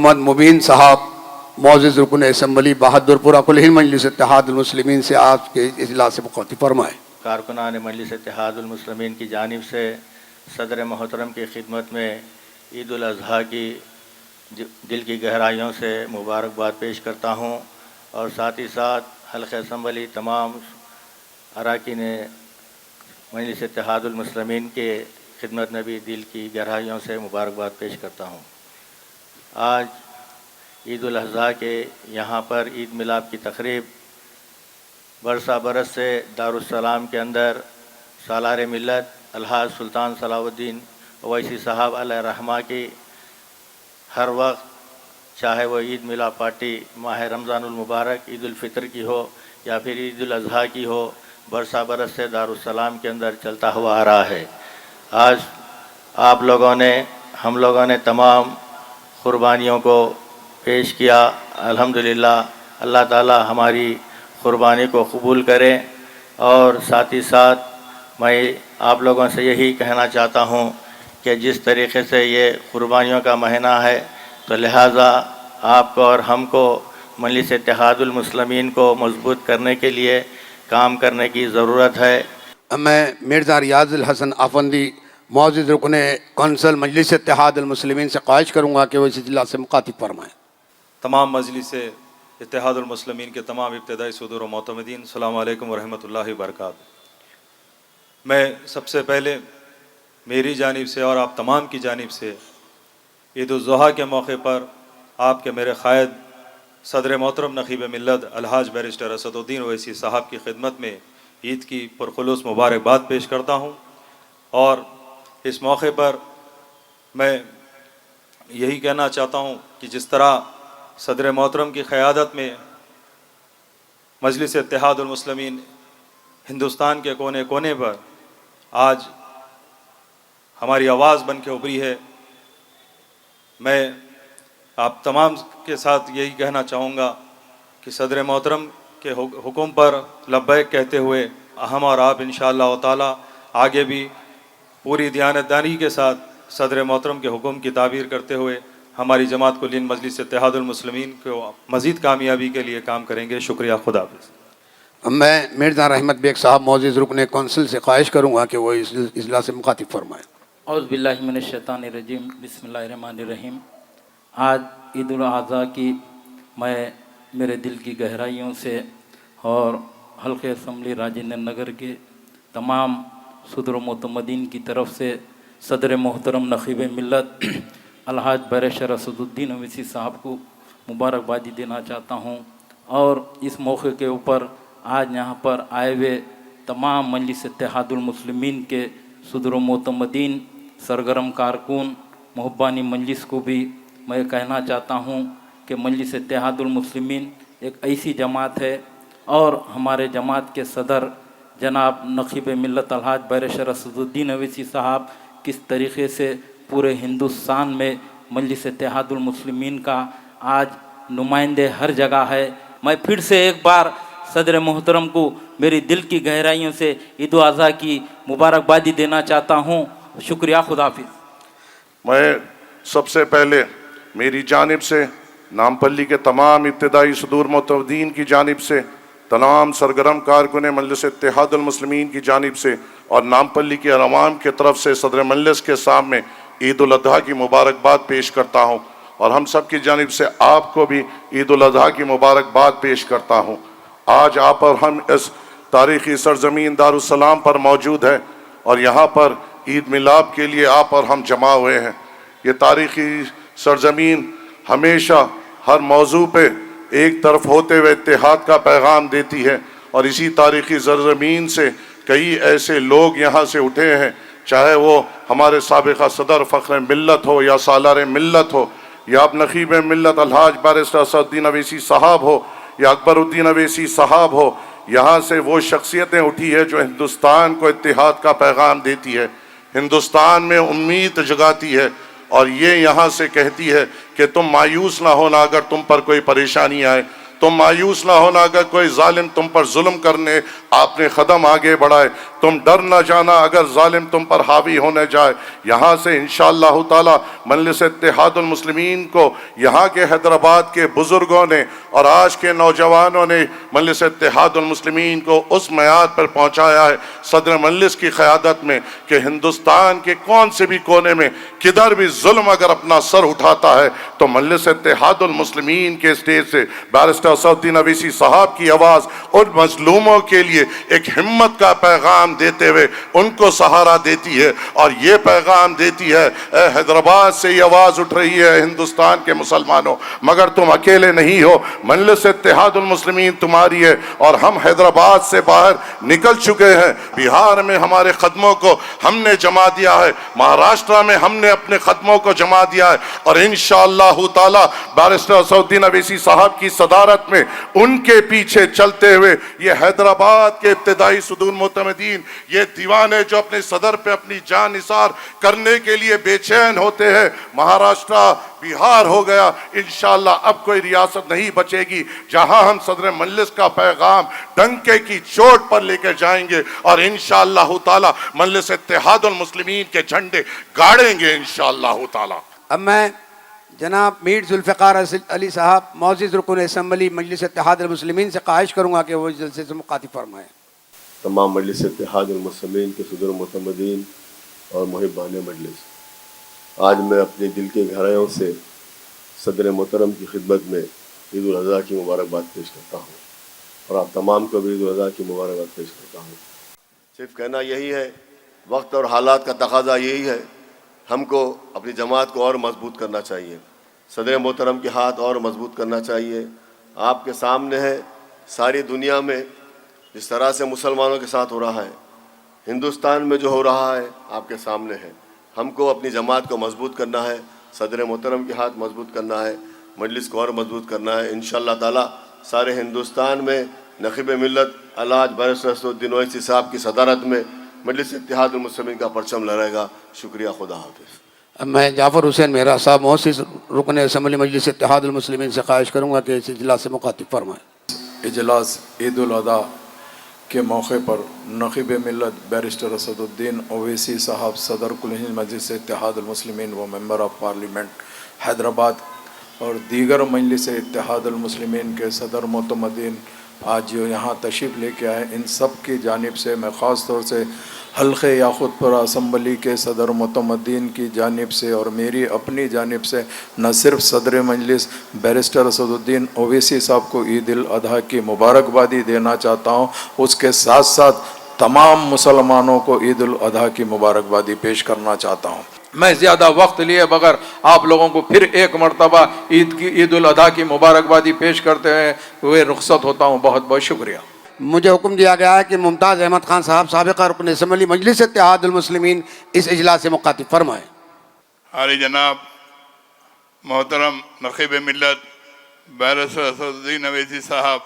محمد مبین صاحب معزز رکن اسمبلی بہادرپورہ کل ہند مجلس اتحاد المسلمین سے آپ کے اجلاس سے مخاطب فرمائیں۔ کارکنان مجلس اتحاد المسلمین کی جانب سے صدر محترم کی خدمت میں عید الاضحیٰ کی دل کی گہرائیوں سے مبارکباد پیش کرتا ہوں، اور ساتھ ہی ساتھ حلقہ اسمبلی تمام اراکین مجلس اتحاد المسلمین کے خدمت میں بھی دل کی گہرائیوں سے مبارکباد پیش کرتا ہوں۔ آج عید الاضحیٰ کے یہاں پر عید میلاد کی تقریب برسہ برس سے دارالسلام کے اندر سالار ملت الحاج سلطان صلاح الدین اویسی صاحب علیہ رحمہ کی ہر وقت، چاہے وہ عید میلاد پارٹی ماہ رمضان المبارک عید الفطر کی ہو یا پھر عید الاضحیٰ کی ہو، برسہ برس سے دارالسلام کے اندر چلتا ہوا آ رہا ہے۔ آج آپ لوگوں نے، ہم لوگوں نے تمام قربانیوں کو پیش کیا۔ الحمدللہ اللہ تعالی ہماری قربانی کو قبول کرے، اور ساتھ ہی ساتھ میں آپ لوگوں سے یہی کہنا چاہتا ہوں کہ جس طریقے سے یہ قربانیوں کا مہینہ ہے، تو لہٰذا آپ کو اور ہم کو مجلس اتحاد المسلمین کو مضبوط کرنے کے لیے کام کرنے کی ضرورت ہے۔ میں مرزا ریاض الحسن افندی معزز رکن کونسل مجلس اتحاد المسلمین سے خواہش کروں گا کہ وہ اس اجلاس سے مخاطب فرمائیں۔ تمام مجلس اتحاد المسلمین کے تمام ابتدائی صدور و معتمدین، السلام علیکم ورحمۃ اللہ وبرکاتہ۔ میں سب سے پہلے میری جانب سے اور آپ تمام کی جانب سے عید الاضحیٰ کے موقع پر آپ کے میرے قائد صدر محترم نقیب ملت الحاج بیرسٹر اسد الدین اویسی صاحب کی خدمت میں عید کی پرخلوص مبارکباد پیش کرتا ہوں، اور اس موقع پر میں یہی کہنا چاہتا ہوں کہ جس طرح صدر محترم کی قیادت میں مجلس اتحاد المسلمین ہندوستان کے کونے کونے پر آج ہماری آواز بن کے ابھری ہے، میں آپ تمام کے ساتھ یہی کہنا چاہوں گا کہ صدر محترم کے حکم پر لبیک کہتے ہوئے ہم اور آپ انشاءاللہ تعالی آگے بھی پوری دیانتداری کے ساتھ صدر محترم کے حکم کی تعبیر کرتے ہوئے ہماری جماعت کل ہند مجلس اتحاد المسلمین کو مزید کامیابی کے لیے کام کریں گے۔ شکریہ، خدا حافظ۔ میں مرزا رحمت بیگ صاحب معزز رکن کونسل سے خواہش کروں گا کہ وہ اس اجلاس سے مخاطب فرمائیں۔ اعوذ باللہ من الشیطان الرجیم، بسم اللہ الرحمن الرحیم۔ آج عید الاضحیٰ کی میں میرے دل کی گہرائیوں سے اور حلقہ اسمبلی راجندر نگر کے تمام صدر و معتمدین کی طرف سے صدر محترم نقیب ملت الحاج بیرسٹر اسد الدین اویسی صاحب کو مبارکبادی دینا چاہتا ہوں، اور اس موقع کے اوپر آج یہاں پر آئے ہوئے تمام مجلس اتحاد المسلمین کے صدر و معتمدین، سرگرم کارکن، محبانی مجلس کو بھی میں کہنا چاہتا ہوں کہ مجلس اتحاد المسلمین ایک ایسی جماعت ہے، اور ہمارے جماعت کے صدر جناب نقیب ملت الحاج بیرسٹر اسد الدین اویسی صاحب کس طریقے سے پورے ہندوستان میں مجلس اتحاد المسلمین کا آج نمائندے ہر جگہ ہے۔ میں پھر سے ایک بار صدر محترم کو میری دل کی گہرائیوں سے عید الاضحیٰ کی مبارکبادی دینا چاہتا ہوں۔ شکریہ، خدا حافظ۔ میں سب سے پہلے میری جانب سے، نامپلی کے تمام ابتدائی صدور معتمدین کی جانب سے، تمام سرگرم کارکن مجلس اتحاد المسلمین کی جانب سے، اور نامپلی کے عوام کی طرف سے صدر مجلس کے سامنے عید الاضحیٰ کی مبارکباد پیش کرتا ہوں، اور ہم سب کی جانب سے آپ کو بھی عید الاضحیٰ کی مبارکباد پیش کرتا ہوں۔ آج آپ اور ہم اس تاریخی سرزمین دارالسلام پر موجود ہیں، اور یہاں پر عید میلاد کے لیے آپ اور ہم جمع ہوئے ہیں۔ یہ تاریخی سرزمین ہمیشہ ہر موضوع پہ ایک طرف ہوتے ہوئے اتحاد کا پیغام دیتی ہے، اور اسی تاریخی سرزمین سے کئی ایسے لوگ یہاں سے اٹھے ہیں، چاہے وہ ہمارے سابقہ صدر فخر ملت ہو، یا سالار ملت ہو، یا اب نقیب ملت الحاج بیرسٹر اسد الدین اویسی صاحب ہو، یا اکبر الدین اویسی صاحب ہو۔ یہاں سے وہ شخصیتیں اٹھی ہے جو ہندوستان کو اتحاد کا پیغام دیتی ہے، ہندوستان میں امید جگاتی ہے، اور یہ یہاں سے کہتی ہے کہ تم مایوس نہ ہونا اگر تم پر کوئی پریشانی آئے، तुम मायूस ना होना अगर कोई जालिम तुम पर जुल्म करने आपने कदम आगे बढ़ाए, तुम डर ना जाना अगर जालिम तुम पर हावी होने जाए। यहाँ से इंशाअल्लाह ताला मजलिस इत्तेहादुल मुस्लिमीन को यहाँ के हैदराबाद के बुजुर्गों ने और आज के नौजवानों ने मजलिस इत्तेहादुल मुस्लिमीन को उस मेयाद पर पहुँचाया है सदर मजलिस की क़यादत में कि हिंदुस्तान के कौन से भी कोने में किधर भी जुल्म अगर अपना सर उठाता है तो मजलिस इत्तेहादुल मुस्लिमीन के स्टेज से बैरिस्टर असदुद्दीन अवैसी साहब की आवाज़ उन मजलूमों के लिए एक हिम्मत का पैगाम देते हुए उनको सहारा देती है और ये पैगाम देती है, हैदराबाद से ये आवाज़ उठ रही है हिंदुस्तान के मुसलमानों, मगर तुम अकेले नहीं हो, मजलिस इत्तेहादुल मुस्लिमीन तुम्हारी है और हम हैदराबाद से बाहर निकल चुके हैं। बिहार में हमारे कदमों को हमने जमा दिया है, महाराष्ट्र में हमने अपने कदमों को जमा दिया है और इंशाअल्लाह ताला बैरिस्टर असदुद्दीन अवैसी साहब की सदारत में उनके पीछे चलते हुए ये हैदराबाद के इब्तिदाई सुदूर मोतमदीन, ये दीवाने जो अपने सदर पे अपनी जान निसार करने के लिए बेचैन होते हैं, महाराष्ट्र बिहार हो गया, इंशाअल्लाह अब कोई रियासत नहीं बचेगी जहां हम सदर मजलिस का पैगाम डंके की चोट पर लेकर जाएंगे और इंशाअल्लाह ताला मजलिस इत्तेहादुल मुस्लिमीन के झंडे गाड़ेंगे इंशाअल्लाह ताला। अब मैं जनाब मीर जुल्फ़िकार अली साहब मौजूद रुकन असम्बली मजलिस इत्तेहादुल मुस्लिमीन से ख्वाहिश करूँगा कि वो जलसे से मुखातिब फरमाएँ। तमाम मजलिस इत्तेहादुल मुस्लिमीन के सदर मुतमदीन और मुहिब्बान मजलिस, आज मैं अपने दिल के गहराइयों से सदर मोहतरम की खिदमत में ईद उल अज़हा की मुबारकबाद पेश करता हूँ और आप तमाम को भी ईद उल अज़हा की मुबारकबाद पेश करता हूँ। सिर्फ कहना यही है, वक्त और हालात का तकाजा यही है, हमको अपनी जमात को और मजबूत करना चाहिए, सदर मोहतरम के हाथ और मजबूत करना चाहिए। आपके सामने है सारी दुनिया में जिस तरह से मुसलमानों के साथ हो रहा है, हिंदुस्तान में जो हो रहा है आपके सामने है। हमको अपनी जमात को मजबूत करना है, सदर मोहतरम के हाथ मजबूत करना है, मजलिस को और मजबूत करना है। इंशाअल्लाह ताला सारे हिंदुस्तान में नखीब मिल्लत अल्हाज बैरिस्टर असदुद्दीन ओवैसी साहब की सदारत में मजलिस इत्तेहादुल मुस्लिमीन का परचम लहराएगा। शुक्रिया, खुदा हाफिज़। अब मैं जाफ़र हुसैन मेहरा साहब मौसिस रुकन असम्बली मजलिस इत्तेहादुल मुस्लिमीन से ख्वाहिश करूँगा कि इस इजलास से मुखातिब फरमाएँ। इजलास ईद उल अज़हा के मौके पर नखीब मिल्लत बैरिस्टर असदुद्दीन ओवैसी साहब सदर कुल हिंद मजलिस इत्तेहादुल मुस्लिमीन व मेंबर ऑफ पार्लियामेंट हैदराबाद और दीगर मजलिस इत्तेहादुल मुस्लिमीन के सदर मोतमदीन आज जो यहाँ तशरीफ़ लेके आए, इन सब की जानिब से मैं ख़ास तौर से हल्क़े याक़ूतपुर असम्बली के सदर मुतमदीन की जानिब से और मेरी अपनी जानिब से न सिर्फ सदर मजलिस बैरिस्टर असदुद्दीन ओवैसी साहब को ईद उल अज़हा की मुबारकबादी देना चाहता हूँ, उसके साथ साथ तमाम मुसलमानों को ईद उल अज़हा की मुबारकबादी पेश करना चाहता हूँ। मैं ज़्यादा वक्त लिए बगैर आप लोगों को फिर एक मरतबा ईद उल अज़हा की मुबारकबादी पेश करते हुए रुखसत होता हूँ। बहुत बहुत शुक्रिया। मुझे हुक्म दिया गया है कि मुमताज़ अहमद खान साहब साबिक़ा रुकन असम्बली मजलिस इत्तेहादुल मुस्लिमीन इस इजलास से मुखातिब फरमाएँ। हाली जनाब मोहतरम नखीब मिल्लत बैरिस्टर असदुद्दीन ओवैसी साहब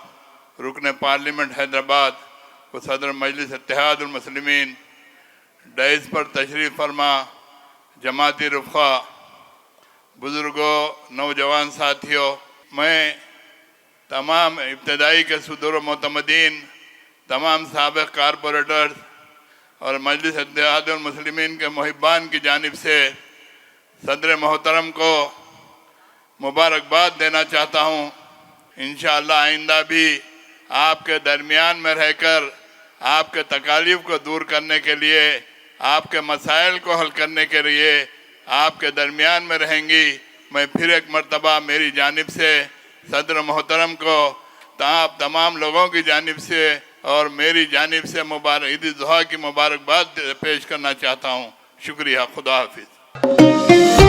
रुकन पार्लियामेंट हैदराबाद व सदर मजलिस इत्तेहादुल मुस्लिमीन डैस पर तशरीफ़ फरमा, जमाती रुफ़ा, बुज़ुर्गों, नौजवान साथियों, मैं तमाम इब्तदाई के सदर मोतमदीन, तमाम साबिक़ कारपोरेटर्स और मजलिस इत्तेहादुल मुस्लिमीन के मुहिब्बान की जानिब से सदर मोहतरम को मुबारकबाद देना चाहता हूँ। इंशाअल्लाह आइंदा भी आपके दरमियान में रहकर आपके तकालीफ को दूर करने के लिए, आपके मसाइल को हल करने के लिए आपके दरमियान में रहेंगी। मैं फिर एक मरतबा मेरी जानिब से सदर मोहतरम को आप तमाम लोगों की जानिब से और मेरी जानिब से ईद उल अज़हा की मुबारकबाद पेश करना चाहता हूँ। शुक्रिया, खुदा हाफिज़।